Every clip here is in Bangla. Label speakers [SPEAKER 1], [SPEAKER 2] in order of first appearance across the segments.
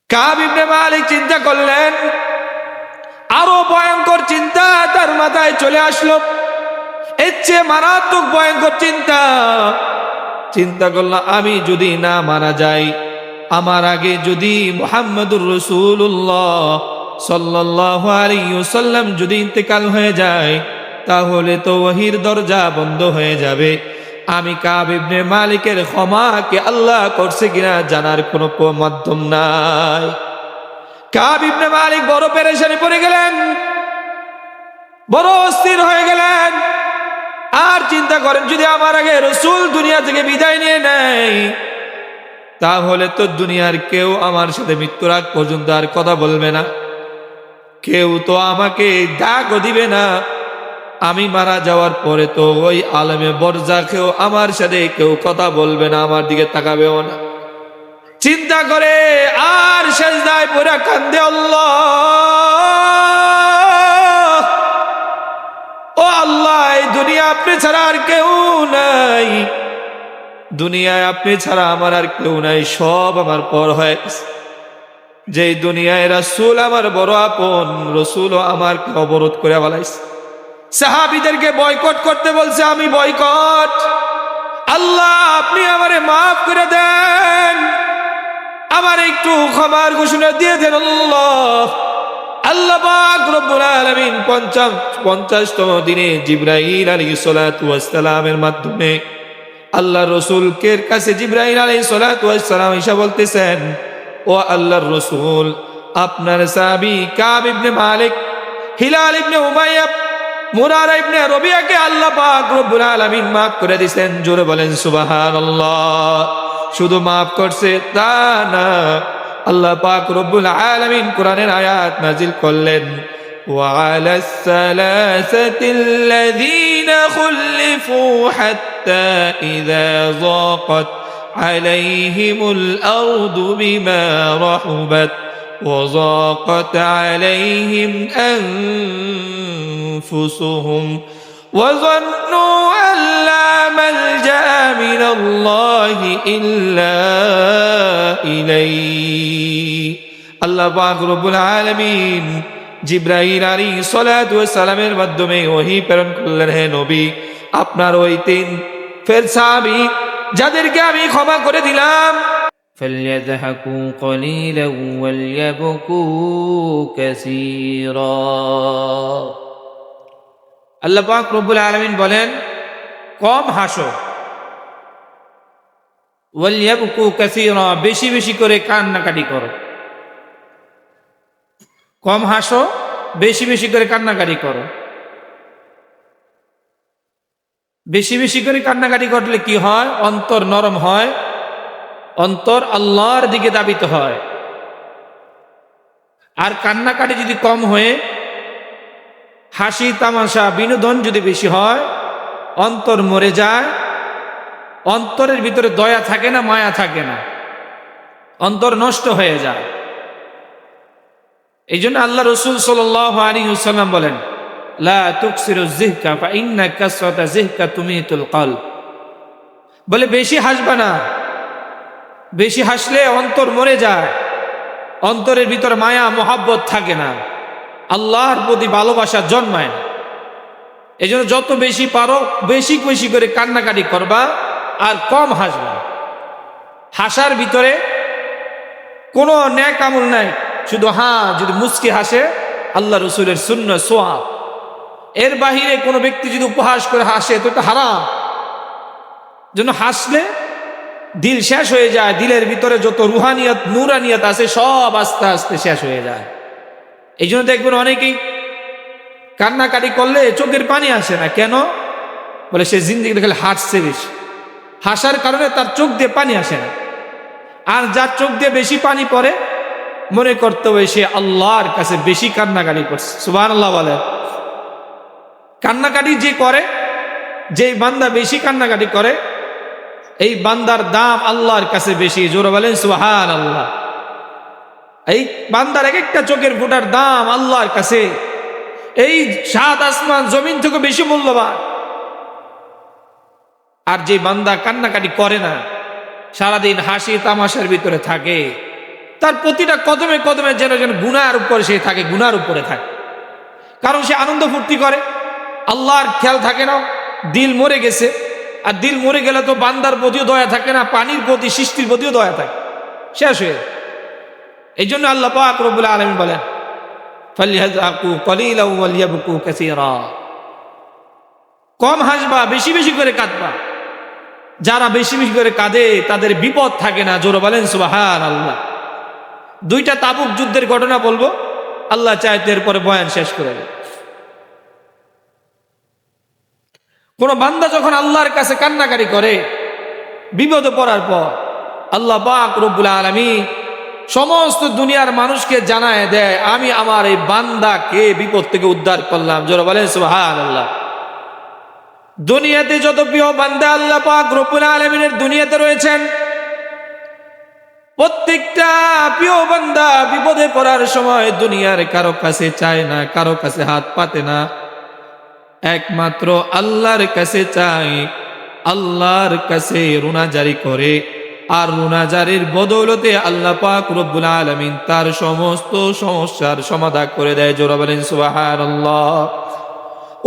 [SPEAKER 1] কাব ইবনে মালিক চিন্তা করলেন, আরো ভয়ঙ্কর চিন্তা তার মাথায় চলে আসলো। এর চেয়ে মারাত্মক ভয়ঙ্কর চিন্তা করলো, আমি যদি না মারা যাই, আমার আগে যদি মুহাম্মদুর রাসূলুল্লাহ সাল্লাল্লাহু আলাইহি ওয়াসাল্লাম যদি ইন্তেকাল হয়ে যায়, তাহলে তো ওহীর দরজা বন্ধ হয়ে যাবে। আমি কাব ইবনে মালিকের ক্ষমাকে আল্লাহ করছে কিনা জানার কোনো মাধ্যম নাই। কাব ইবনে মালিক বড় পেরেশানি পড়ে গেলেন, বড় অস্থির হয়ে গেলেন। আর চিন্তা করেন, যদি আমার আগে রাসূল দুনিয়া থেকে বিদায় নিয়ে নেয়, তাহলে তো দুনিয়ার কেউ আমার সাথে মৃত্যুর আগ পর্যন্ত আর কথা বলবে না, কেউ তো আমাকে ডাকও দিবে না। আমি মারা যাওয়ার পরে তো ওই আলেমে বরজাখেও আমার সাথে কেউ কথা বলবে না, আমার দিকে তাকাবেও না। চিন্তা করে আর সেজদায় পড়ে কান্দে, আল্লাহ ও আল্লাহ, এই দুনিয়া আপনি ছাড়া আর কেউ নাই, দুনিয়ায় আপনি ছাড়া আমার আর কেউ নাই, সব আমার পর হয়ে গেছে। যে দুনিয়ায় রাসূল আমার বড় আপন, রাসূলও আমার অবরোধ করে ফেলাইছে। সাহাবীদেরকে বয়কট করতে বলছে, আমি বয়কট। আল্লাহ আপনি আমারে মাফ করে দেন, আমার একটু ক্ষমার ঘোষণা দিয়ে দেন আল্লাহ। আল্লাহ পাক রব্বুল আলামিন 50তম দিনে জিবরাইল আলাইহিস সালাতু ওয়াস সালামের মাধ্যমে আল্লাহ রাসূলকে কাছে জিবরাইল আলাইহিস সালাতু ওয়াস সালাম এসে বলতেছেন, ও আল্লাহর রাসূল, আপনার সাহাবী কাব ইবনে মালিক, হিলাল ইবনে উমাইয়া, মুরারা ইবনে রবিয়াকে আল্লাহ পাক রব্বুল আলামিন মাফ করে দিয়েছেন। জোরে বলেন সুবহানাল্লাহ। শুধু মাফ করছে তা না, আল্লাহ পাক রব্বুল আলামিন কোরআনের আয়াত নাজিল করলেন, وعلى الثلاثة الذين خلفوا حتى إذا ضاقت عليهم الأرض بما رحبت وضاقت عليهم أنفسهم وظنوا أن لا ملجأ من الله إلا إليه। আল্লাহ পাক রব্বুল আলামিন জিবরাইল আলাইহিস সালাতু ওয়াস সালামের মাধ্যমে ওহী প্রেরণ করলেন, হে নবী, আপনার ওই তিন ফের সাহাবী যাদেরকে আমি ক্ষমা করে দিলাম,
[SPEAKER 2] فليضحكوا قليلا وليبكوا كثيرا।
[SPEAKER 1] আল্লাহ পাক রব্বুল আলামিন বলেন, কম হাসো, ওয়ালিয়াবকু কাসীরা, বেশি বেশি করে কান্নাকাটি করো। কম হাসো, বেশি বেশি করে কান্নাকাটি করো। বেশি বেশি করে কান্নাকাটি করলে কি হয়? অন্তর নরম হয়, অন্তর আল্লাহর দিকে ধাবিত হয়। আর কান্নাকাটি যদি কম হয়ে হাসি তামাশা বিনোদন যদি বেশি হয়, অন্তর মরে যায়, অন্তরের ভিতরে দয়া থাকে না, মায়া থাকে না, অন্তর নষ্ট হয়ে যায়। এই জন্য আল্লাহ রাসূল সাল্লাল্লাহু আলাইহি ওয়াসাল্লাম বলেন, লা তুকসিরু যিহকা ফা ইন্না কাসরাতা যিহকা তুমিতুল কলব। বলে বেশি হাসবা না, বেশি হাসলে অন্তর মরে যায়, অন্তরের ভিতর মায়া মোহাব্বত থাকে না, আল্লাহর প্রতি ভালোবাসা জন্মায় না। এই জন্য যত বেশি পারো বেশি বেশি করে কান্নাকাটি করবা আর কম হাসবা। হাসার ভিতরে কোনো ন্যাক আমল নাই, শুধু যদি মুচকি হাসে, আল্লাহ রাসূলের সুন্নাহ সওয়াব। এর বাহিরে কোনো ব্যক্তি যদি উপহাস করে হাসে তো এটা হারাম। জন্য হাসলে দিল শেষ হয়ে যায়, দিলের ভিতরে যত রুহানিয়ত নূরানিয়ত আছে সব আস্তে আস্তে শেষ হয়ে যায়। এই জন্য দেখবেন অনেকেই কান্নাকাটি করলে চোখের পানি আসে না। কেন? বলে সে জিন্দেগিতে খালি হাসছে বেশি, হাসার কারণে তার চোখ দিয়ে পানি আসে না। আর যার চোখ দিয়ে বেশি পানি পড়ে, মনে করতে হবে সে আল্লাহর কাছে বেশি কান্নাকাটি করছে। সুবহানাল্লাহ বলে। কান্নাকাটি যে করে, যে বান্দা বেশি কান্নাকাটি করে, এই বান্দার দাম আল্লাহর কাছে বেশি। জোরে বলেন সুবহানাল্লাহ। এই বান্দার এক একটা চোখের ফোঁটার দাম আল্লাহর কাছে এই সাত আসমান জমিন থেকে বেশি মূল্যবান। আর যে বান্দা কান্নাকাটি করে না, সারাদিন হাসি তামাশার ভিতরে থাকে, তার প্রতিটা কদমে কদমে যেন যেন গুনার উপরে সে থাকে, গুনার উপরে থাকে। কারণ সে আনন্দ ফুর্তি করে, আল্লাহর খেয়াল থাকে না, দিল মরে গেছে। আর দিল মরে গেলে তো বান্দার প্রতিও দয়া থাকে না, পানির প্রতি, সৃষ্টির প্রতিও দয়া থাকে, শেষ হয়ে। এই জন্য আল্লাহ পাক রব্বুল আলামিন বলেন, ফালইয়াযআকু কলিলাও ওয়ালিয়াবকু কাসীরা। কম হাসবা, বেশি বেশি করে কাঁদবা। যারা বেশি বেশি করে কাঁদে তাদের বিপদ থাকে না। জোরে বলেন সুবহানাল্লাহ। দুইটা তাবুক যুদ্ধের ঘটনা বলবো, আল্লাহ চাইতে এরপরে বয়ান শেষ করে দেবে। কোন বান্দা যখন আল্লাহর কাছে কান্নাকারি করে বিপদে পড়ার পর, আল্লাহ পাক রব্বুল আলামিন সমস্ত দুনিয়ার মানুষকে জানায় দেয়, আমি আমার এই বান্দাকে বিপদ থেকে উদ্ধার করলাম। জোরে বলেন সুবহানাল্লাহ। দুনিয়াতে যত প্রিয় বান্দা আল্লাহ পাক রব্বুল আলামিনের দুনিয়াতে রয়েছেন, প্রত্যেকটা প্রিয় বান্দা বিপদে পড়ার সময় দুনিয়ার কারো কাছে চায় না, কারো কাছে হাত পাতে না, একমাত্র আল্লাহর কাছে চায়, আল্লাহর কাছে রুনাজারি করে। আর রুনাজারির বদৌলতে আল্লাহ পাক রব্বুল আলামিন তার সমস্ত সমস্যার সমাধান করে দেয়। জোরে বলেন সুবহানাল্লাহ।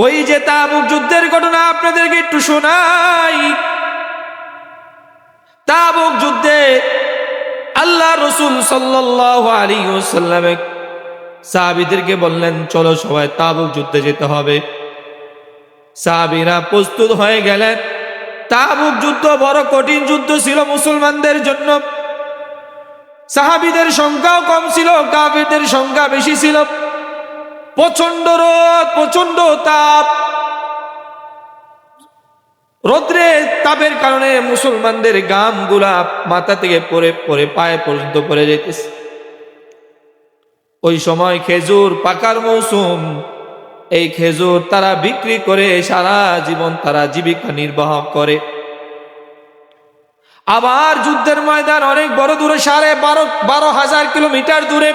[SPEAKER 1] ওই যে তাবুক যুদ্ধের ঘটনা আপনাদেরকে একটু শোনাই। তাবুক যুদ্ধে আল্লাহ রাসূল সাল্লাল্লাহু আলাইহি ওয়াসাল্লাম সাহাবীদেরকে বললেন, চলো সবাই তাবুক যুদ্ধে যেতে হবে। সাহাবীরা প্রস্তুত হয়ে গেলেন। তাবুক যুদ্ধ বড় কঠিন যুদ্ধ ছিল মুসলমানদের জন্য। সাহাবীদের সংখ্যাও কম ছিল, কাফেরদের সংখ্যা বেশি ছিল। প্রচন্ড রোদ, প্রচন্ড তাপ। রোদ্রের তাপের কারণে মুসলমানদের ঘামগুলা মাথা থেকে পরে পরে পায়ে পর্যন্ত পড়ে যেতেছে। ওই সময় খেজুর পাকার মৌসুম। এই খেজুর তারা বিক্রি করে সারা জীবন তারা জীবিকা নির্বাহ করে। আবার যুদ্ধের ময়দান অনেক বড় দূরে, 12,500 কিলোমিটার দূরে,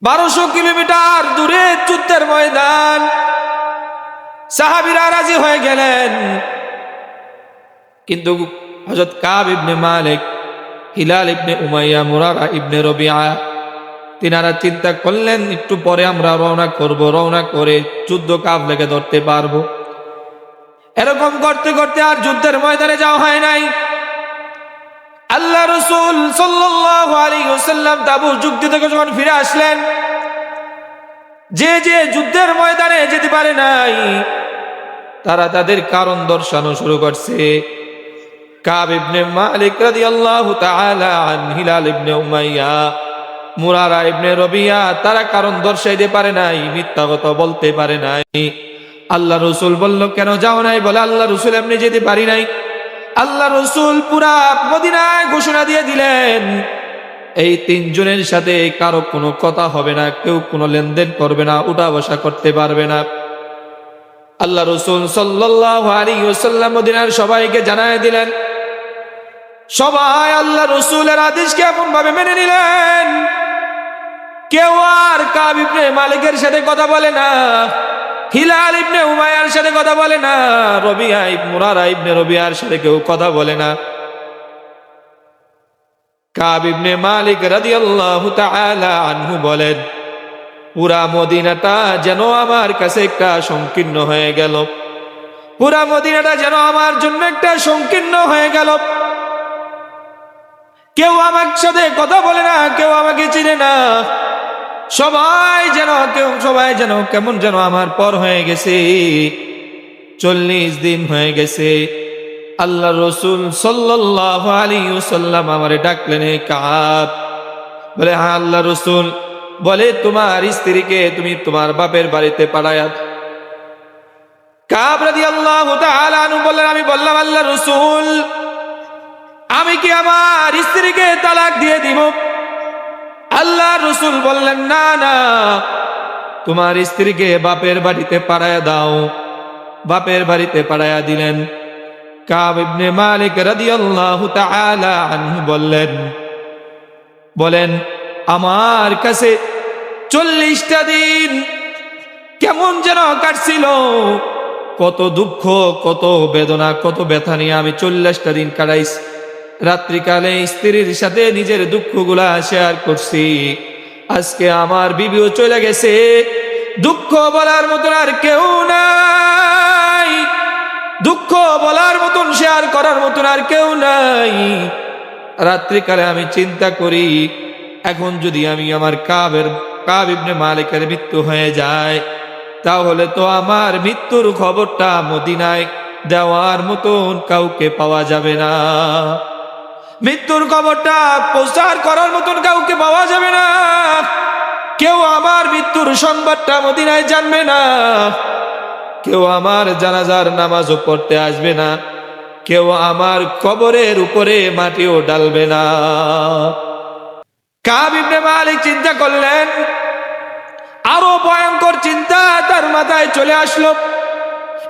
[SPEAKER 1] 1200 কিলোমিটার দূরে যুদ্ধের ময়দান। সাহাবীরা রাজি হয়ে গেলেন, কিন্তু হযরত কাব ইবনে মালিক, হিলাল ইবনে উমাইয়া, মুরারা ইবনে রবিআ তিনারা চিন্তা করলেন একটু পরে আমরা রওনা করব, রওনা করে যুদ্ধ কাফেলাকে ধরতে পারবো। এরকম করতে করতে আর যুদ্ধের ময়দানে যাওয়া হয় নাই। আল্লাহ রাসূল সাল্লাল্লাহু আলাইহি ওয়াসাল্লাম তাবুক যুদ্ধ থেকে যখন ফিরে আসলেন, যে যে যুদ্ধের ময়দানে যেতে পারে নাই তারা তাদের কারণ দর্শানো শুরু করছে। কাব ইবনে মালিক রাদিয়াল্লাহু তাআলা আন, হিলাল ইবনে উমাইয়া, মুরারা ইবনে রবিয়া, তারা কারণ দর্শাইতে পারে নাই, মিথ্যা কথা বলতে পারে নাই। আল্লাহ রাসূল বলল, কেন যাও নাই? বলে, আল্লাহ রাসূল এমনি যেতে পারি নাই। আল্লাহ রাসূল পুরা মদিনায় ঘোষণা দিয়ে দিলেন, এই 3 জনের সাথে কারো কোনো কথা হবে না, কেউ কোনো লেনদেন করবে না, উঠা বসা করতে পারবে না। আল্লাহ রাসূল সাল্লাল্লাহু আলাইহি ওয়াসাল্লাম মদিনার সবাইকে জানায় দিলেন। সবাই আল্লাহ রাসূলের আদেশকে এমন ভাবে মেনে নিলেন, কেউ আর কাব ইবনে মালিকের সাথে কথা বলে না, হিলাল ইবনে উমাইয়ার সাথে কথা বলে না, মুরারা ইবনে রবিয়ার সাথে কেউ কথা বলে না। কাব ইবনে মালিক রাদিয়াল্লাহু তাআলা আনহু বলেন, পুরা মদিনাটা যেন আমার কাছে একটা সংকীর্ণ হয়ে গেল, পুরা মদিনাটা যেন আমার জন্য একটা সংকীর্ণ হয়ে গেল। কেউ আমার সাথে কথা বলে না, কেউ আমাকে চিনে না, সবাই যেন কেমন যেন আমার পর হয়ে গেছে। 40 দিন হয়ে গেছে। আল্লাহ রাসূল সাল্লাল্লাহু আলাইহি ওয়াসাল্লাম আমারে ডাকলেন, কাব। বলে, হ্যাঁ আল্লাহ রাসূল। বলে, তোমার স্ত্রীকে তুমি তোমার বাপের বাড়িতে পাঠায়া। কাব রাদিয়াল্লাহু তাআলা আনহু বললেন, আমি বললাম, আল্লাহ রাসূল, আমি কি আমার স্ত্রীকে তালাক দিয়ে দিব? আল্লাহ রাসূল বললেন, না না, তোমার স্ত্রীকে বাপের বাড়িতে পাঠায়া দাও। বাপের বাড়িতে পাঠায়া দিলেন। কাব ইবনে মালিক রাদিয়াল্লাহু তাআলা আনহু বলেন, আমার কাছে 40টা দিন কেমন যেন কাটছিল, কত দুঃখ, কত বেদনা, কত ব্যথা নিয়ে আমি 40টা দিন কাটাইছি। রাত্রিকালে স্ত্রীর সাথে নিজের দুঃখগুলা শেয়ার করছি। আজকে আমার বিবিও চলে গেছে, দুঃখ বলার মতন আর কেউ নাই, দুঃখ বলার মতন শেয়ার করার মতন আর কেউ নাই। রাত্রিকালে আমি চিন্তা করি, এখন যদি আমি আমার কাব ইবনে মালিকের মৃত্যু হয়ে যায়, তাহলে তো আমার মৃত্যুর খবরটা মদিনায় দেওয়ার মতন কাউকে পাওয়া যাবে না, মৃত্যুর খবরটা প্রচার করার মতন কাউকে পাওয়া যাবে না। কেউ আমার মৃত্যুর সংবাদটা মদিনায় জানবে না, কেউ আমার জানাজার নামাজও পড়তে আসবে না, কেউ আমার কবরের উপরে মাটিও ডালবে না। কাব ইবনে মালিক চিন্তা করলেন, আরো ভয়ঙ্কর চিন্তা তার মাথায় চলে আসলো,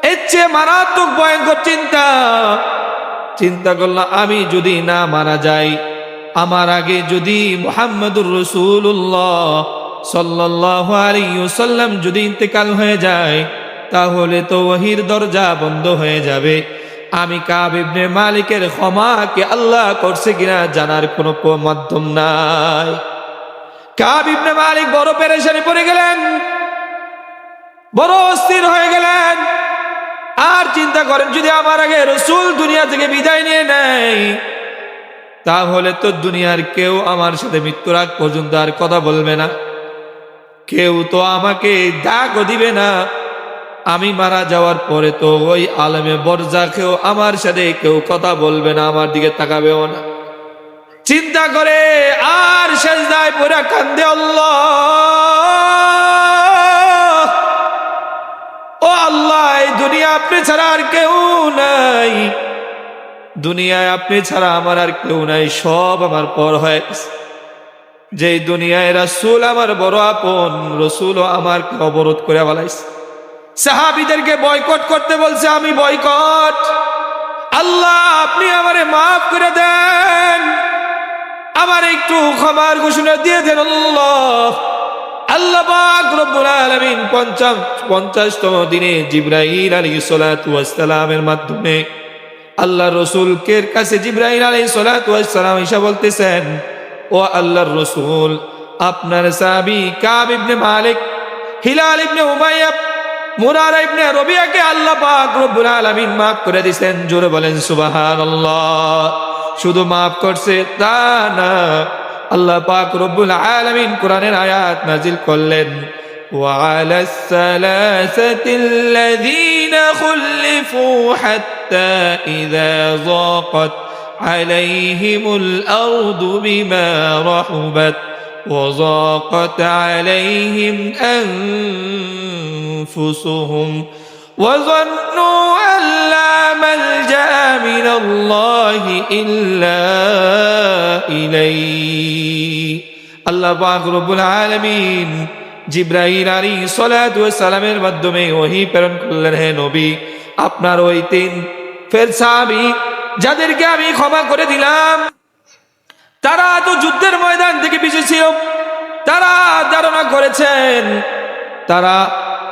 [SPEAKER 1] এর চেয়ে মারাত্মক ভয়ঙ্কর চিন্তা। চিন্তা করলাম, আমি যদি না মারা যাই, আমার আগে যদি মুহাম্মদুর রাসূলুল্লাহ সাল্লাল্লাহু আলাইহি ওয়াসাল্লাম যদি ইন্তেকাল হয়ে যায়, তাহলে তো ওহীর দরজা বন্ধ হয়ে যাবে। আমি কাব ইবনে মালিকের ক্ষমাকে আল্লাহ করছে কিনা জানার কোনো মাধ্যম নাই। কাব ইবনে মালিক বড় পেরেশানি পড়ে গেলেন, বড় অস্থির হয়ে গেলেন। আর চিন্তা করেন, যদি আমার আগে রাসূল দুনিয়া থেকে বিদায় নিয়ে নেয়, তাহলে তো দুনিয়ার কেউ আমার সাথে মৃত্যুর আগ পর্যন্ত আর কথা বলবে না, কেউ তো আমাকে ডাকও দিবে না। আমি মারা যাওয়ার পরে তো ওই আলেমে বরজাখেও আমার সাথে কেউ কথা বলবে না, আমার দিকে তাকাবেও না। চিন্তা করে আর সেজদায় পড়ে কান্দে, আল্লাহ ও আল্লাহ, এই দুনিয়া আপনি ছাড়া আর কেউ নাই, দুনিয়ায় আপনি ছাড়া আমার আর কেউ নাই, সব আমার পর হয়ে গেছে। যেই দুনিয়ায় রাসূল আমার বড় আপন, রাসূলও আমার অবরোধ করে ফেলাইছে, সাহাবীদেরকে বয়কট করতে বলছে, আমি বয়কট। আল্লাহ আপনি আমারে মাফ করে দেন, আমার একটু ক্ষমার ঘোষণা দিয়ে দেন আল্লাহ। আল্লাহ পাক রব্বুল আলামিন 50তম দিনে জিবরাইল আলাইহিস সালাতু ওয়াস সালামের মাধ্যমে আল্লাহ রাসূলের কাছে জিবরাইল আলাইহিস সালাতু ওয়াস সালাম এসে বলতেছেন, ও আল্লাহর রাসূল, আপনার সাহাবী কাব ইবনে মালিক, হিলাল ইবনে উমাইয়া, মুরারা ইবনে রবিয়াকে আল্লাহ পাক রব্বুল আলামিন মাফ করে দিয়েছেন। জোরে বলেন সুবহানাল্লাহ। শুধু মাফ করছে তা না, আল্লাহ পাক রব্বুল আলামিন কোরআনের আয়াত নাজিল করলেন, وعلى الثلاثة الذين خلفوا حتى إذا ضاقت عليهم الأرض بما رحبت وضاقت عليهم أنفسهم وظنوا أن لا ملجأ من الله إلا إليه। الله পাক রব্বুল আলামিন জিবরাইল আলাইহিস সালাতু ওয়াস সালামের মাধ্যমে ওহী প্রেরণ করলেন, হে নবী, আপনার ওই তিন ফের সাহাবী যাদেরকে আমি ক্ষমা করে দিলাম, তারা তো যুদ্ধের ময়দান থেকে পিছু ছিল, তারা ধারণা করেছেন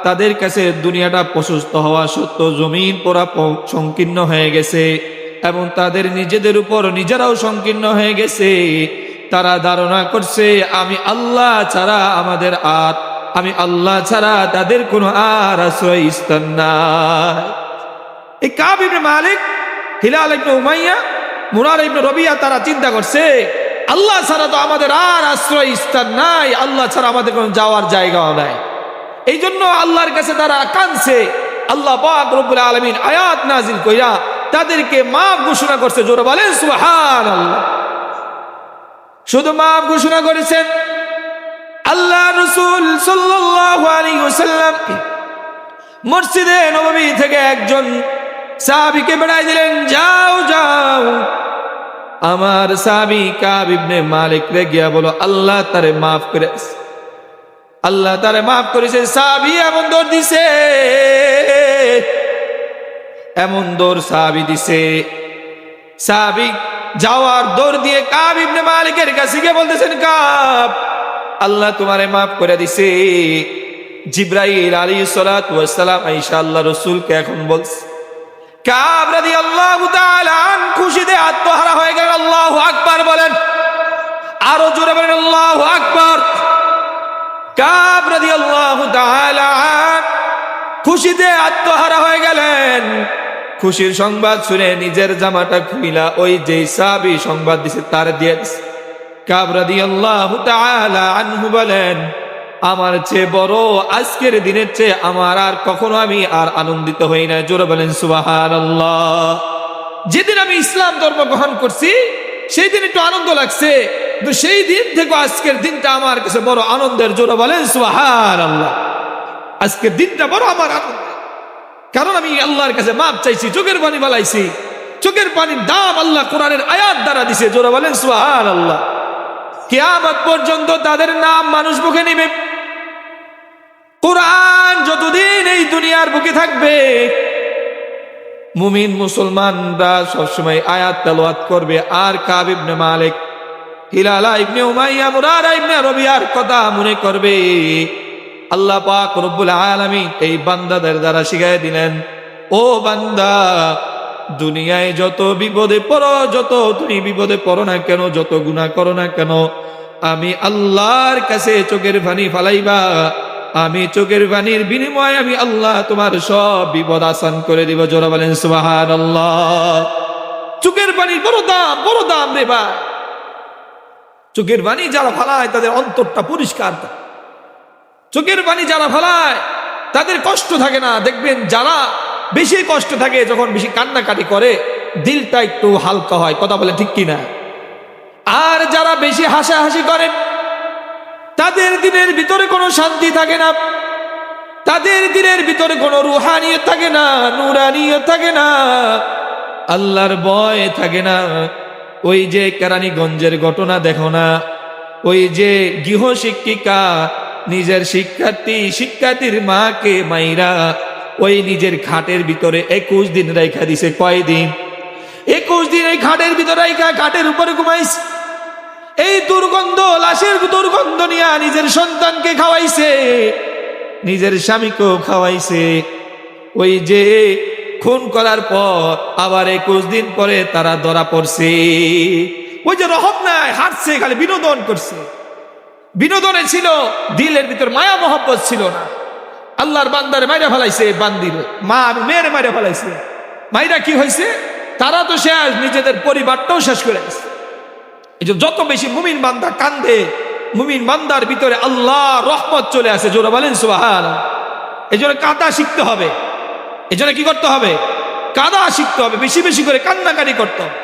[SPEAKER 1] তাদের কাছে দুনিয়াটা প্রশস্ত হওয়া সত্ত্বেও জমিন পুরা সংকীর্ণ হয়ে গেছে এবং তাদের নিজেদের উপর নিজেরাও সংকীর্ণ হয়ে গেছে। তারা ধারণা করছে আমি আল্লাহ ছাড়া আমি আল্লাহ ছাড়া তাদের কোনো আর আশ্রয় স্থান নাই। এই কাব ইবনে মালিক, হিলাল ইবনে উমাইয়া, মুরারা ইবনে রবিয়া তারা চিন্তা করছে আল্লাহ ছাড়া তো আমাদের আর আশ্রয় স্থান নাই, আল্লাহ ছাড়া আমাদের কোনো যাওয়ার জায়গাও নাই। এই জন্য আল্লাহর কাছে তারা কাঁদছে। আল্লাহ পাক রব্বুল আলামিন আয়াত নাজিল কইরা তাদেরকে মাফ ঘোষণা করছে। জোরে বলেন সুবহানাল্লাহ। শুধু মাফ ঘোষণা করেছেন, আল্লাহ রাসূল সাল্লাল্লাহু আলাইহি ওয়াসাল্লাম মসজিদে নববী থেকে একজন সাহাবীকে বেড়াই দিলেন, যাও যাও আমার সাহাবী কাব ইবনে মালিক রে গিয়া বলো আল্লাহ তারে মাফ করেছে, আল্লাহ তারে মাফ করেছে। সাহাবী এমন দৌড় দিছে, এমন দৌড় সাহাবী দিছে, সাহাবী যাওয়ার দৌড় দিয়ে কাব ইবনে মালিকের কাছে গিয়ে বলতেছেন, কাব আল্লাহ তোমারে মাফ করে দিছে। জিবরাইল আলাইহিস সালাতু ওয়াস সালাম আয়েশা আল্লাহ রাসূলকে এখন বলছে, কাব রাদিয়াল্লাহু তাআলা আন খুশিতে আত্মহারা হয়ে গেলেন। আল্লাহু আকবার বলেন, আরো জোরে বলেন আল্লাহু আকবার। কাব রাদিয়াল্লাহু তাআলা আন খুশিতে আত্মহারা হয়ে গেলেন। খুশির সংবাদ শুনে নিজের জামাটা খুইলা ওই যে সাহাবী সংবাদ দিছে তার দিয়ে দিছে। কাব রাদিয়াল্লাহু তাআলা আনহু বলেন, আমার চেয়ে বড় আজকের দিনের চেয়ে আমার আর কখনো আমি আর আনন্দিত হই না। জোরে বলেন সুবহানাল্লাহ। যেদিন আমি ইসলাম ধর্ম গ্রহণ করছি সেই দিন একটু আনন্দ লাগছে, কিন্তু সেই দিন থেকে আজকের দিনটা আমার কাছে বড় আনন্দের। জোরে বলেন সুবহানাল্লাহ। আজকের দিনটা বড় আমার আনন্দ, কারণ আমি আল্লাহর কাছে মাপ চাইছি, চোখের পানি বালাইছি। চোখের পানির দাম আল্লাহ কোরআনের আয়াত দ্বারা দিছে। জোরে বলেন সুবহানাল্লাহ। কিয়ামত পর্যন্ত তাদের নাম মানুষ মুখে নিবে। কোরআন যতদিন এই দুনিয়ার বুকে থাকবে, মুমিন মুসলমানরা সবসময় আয়াত তেলাওয়াত করবে। আর কাব ইবনে মালিক, হিলালা ইবনে উমাইয়া, মুরারা ইবনে রবিয়ার কথা মনে করবে। আল্লাহ পাক রব্বুল আলামিন এই বান্দাদের দ্বারা শিখাই দিলেন, ও বান্দা, দুনিয়ায় যত বিপদে পড়ো, যত তুমি বিপদে পড়ো না কেন, যত গুনাহ করো না কেন, আমি আল্লাহর কাছে চোখের পানি ফালাইবা। আমি চোখের পানির বিনিময়ে আমি আল্লাহ তোমার সব বিপদ আসান করে দিব। জোরে বলেন সুবহানাল্লাহ। চোখের পানির বড় দাম রে ভাই। চোখের পানি যারা ফালায় তাদের অন্তরটা পরিষ্কার থাকে। চোখের পানি যারা ফালায় তাদের কষ্ট থাকে না। দেখবেন যারা বেশি কষ্ট থাকে, যখন বেশি কান্নাকাটি করে দিলটা একটু হালকা হয়। কথা বলে ঠিক কিনা? আর যারা বেশি হাসাহাসি করে তাদের দিনের ভিতরে কোনো শান্তি থাকে না, তাদের দিনের ভিতরে কোনো রুহানিয়ত থাকে না, নূরানিয়ত থাকে না, আল্লাহর ভয় থাকে না। ওই যে কেরানীগঞ্জের ঘটনা দেখো না, ওই যে গৃহ শিক্ষিকা নিজের শিক্ষার্থীর মাকে মাইরা ওই নিজের খাটের ভিতরে 21 দিন রাইখা দিছে। কয়দিন? 21 দিন এই খাটের ভিতরে রাইখা খাটের উপরে ঘুমাইছে। এই দুর্গন্ধ, লাশের দুর্গন্ধ নিয়ে নিজের সন্তানকে খাওয়াইছে, নিজের স্বামীকেও খাওয়াইছে। ওই যে খুন করার পর আবার 21 দিন পরে তারা ধরা পড়ছে। ওই যে রহম নাই, হাঁটছে, খালি বিনোদন করছে। বিনোদনে ছিল, দিলের ভিতর মায়া মহব্বত ছিল না। আল্লাহর বান্দারে মাইরা ফেলাইছে, বান্দির মা মেয়ের মাইরা ফেলাইছে। মাইরা কি হয়েছে? তারা তো শেষ, নিজেদের পরিবারটাও শেষ করে গেছে। এই যে যত বেশি মুমিন বান্দা কান্দে, মুমিন বান্দার ভিতরে আল্লাহ রহমত চলে আসে। জোরে বলেন সুবহানাল্লাহ। এই জন্য কাঁদা শিখতে হবে। এই জন্য কি করতে হবে? কাঁদা শিখতে হবে। বেশি বেশি করে কান্নাকাটি করতে হবে।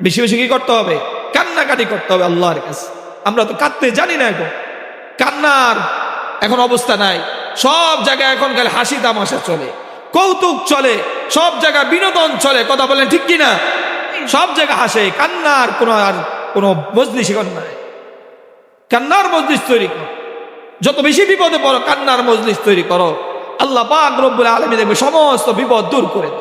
[SPEAKER 1] বেশি বেশি কি করতে হবে? কান্নাকাটি করতে হবে আল্লাহর কাছে। আমরা তো কাঁদতে জানি না, এখন কান্নার এখন অবস্থা নাই। সব জায়গায় এখন খালি হাসি তামাশা চলে, কৌতুক চলে, সব জায়গায় বিনোদন চলে। কথা বলেন ঠিক কিনা? সব জায়গায় হাসে, কান্নার কোনো মজলিস এখন নাই। কান্নার মজলিস তৈরি করো। যত বেশি বিপদে পড়ো কান্নার মজলিস তৈরি করো। আল্লাহ পাক রব্বুল আলামিন দেখবে সমস্ত বিপদ দূর করে দেয়।